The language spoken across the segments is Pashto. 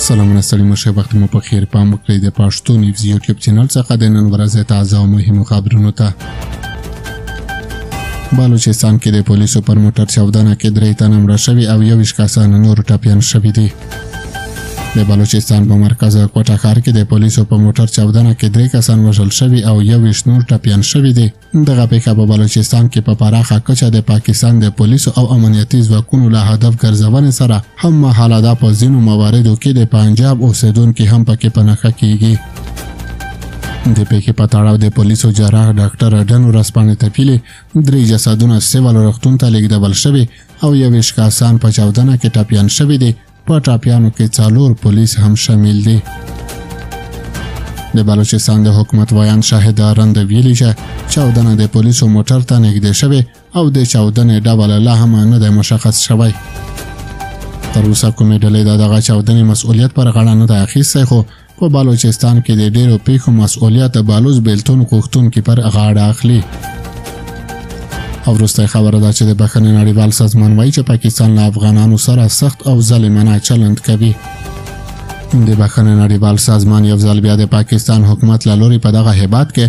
سلامونه ستړي مشه وخت مو په خیر پام وکړئ د پښتو نیوز یوټیوب چینل څخه د نن ورځې تازه او مهمو خبرونو ته. بلوچستان کې د پولیسو پر موټر چاودنه کې 3 تنه مړه شوي او 21 کسان نور ټپیان شوي دي. د بلوچستان په مرکز کوټه ښار کې د پولیسو په موټر چاودنه کې 3 کسان وژل شوي او 21 نور ټپیان شوي دي. دغه پیښه په بلوچستان کې په پراخه کچه د پاکستان د پولیسو او امنیتي ځواکونو له هدف ګرځونې سره هم مهاله ده. په ځینو مواردو کې د پنجاب اوسیدونکي هم پکې په نښه کیږي. د پیښې په تړاو د پولیسو جراح ډاکټر اډن ورځپاڼې تپیلې 3 جسدونه سیول روغتون ته لیږدول شوي او 21 کسان په چاودنه کې ټپیان شوي دي. په ټپیانو کې 4 پولیس هم شامل دي. د بلوچستان د حکومت ویان شاهد آرند ویلي چې چاودنه د پولیسو موټر ته نږدې شوې او د چاودنې ډول لا هم نه دی مشخص شوی. تر اوسه کومې ډلې د دغه چاودنې مسؤلیت پر غاړه نه دی اخیستی، خو په بلوچستان کې د ډیرو پیښو مسؤلیت د بلوچ بیلتون غوښتونکي پر غاړه اخلي. او وروستی خبره ده چې د بخښنې نړیوال سازمان وایي چې پاکستان له افغانانو سره سخت او ظالمانه چلند کوي. د بخښنې نړیوال سازمان یو ځل بیا د پاکستان حکومت له لوري په دغه هیبات کې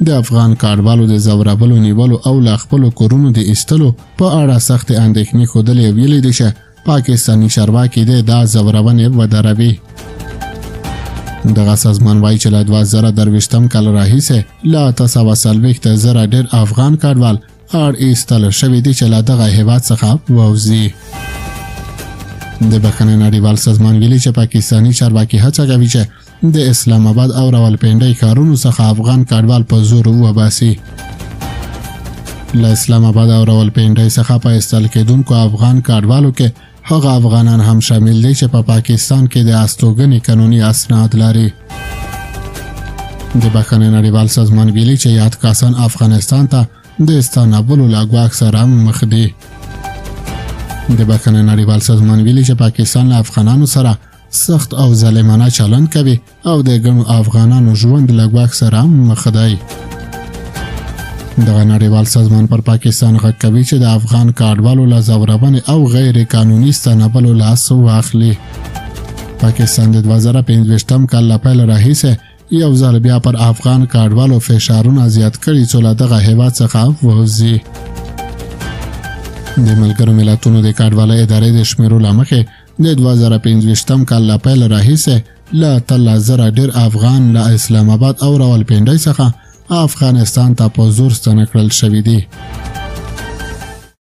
د افغان کډوالو د ځورولو نیولو او له خپلو کورونو د ایستلو په اړه سختې اندېښنې ښودلې. ویلي دي چې پاکستاني چارواکي دې دا ځورونې ودروي. دغه سازمان وایي چې له 2023 کال راهیسې له 840,000 ډېر افغان کډوال اړ ایستل شوي دي چې له دغه هیواد څخه ووځي. د بخښنې نړیوال سازمان ویلي چې پاکستاني چارواکي هڅه کوي چې د اسلام آباد او راولپنډۍ ښارونو څخه افغان کډوال په زور وباسي. له اسلام آباد او راولپنډۍ څخه په ایستل کېدونکو افغان کډوالو کې هغه افغانان هم شامل دي چې په پاکستان کې د استوګنې قانوني اسناد لري. د بخښنې نړیوال سازمان ویلي چې یاد کسان افغانستان ته د استانبول له ګواښ سره مخ دي. د بخښنې نړیوال سازمان ویلي چې پاکستان له افغانانو سره سخت او ظالمانه چلند کوي او د ګڼو افغانانو ژوند له ګواښ سره مخ دی. دغه نړیوال سازمان پر پاکستان غږ کوي چې د افغان کډوالو له ځورونې او غیر قانوني ستنولو لاس واخلي. پاکستان د 2025 کال له پیل راهیسې یو ځل بیا پر افغان کډوالو فشارونه زیات کړي چې له دغه هیواد څخه ووځي. د ملګرو ملتونو د کډوالۍ ادارې د شمیرو له مخې د 2025 کال له پیل راهیسې له 13,000 ډېر افغان له اسلام آباد او راولپنډۍ څخه افغانستان ته په زور ستنه کړل شوي دي.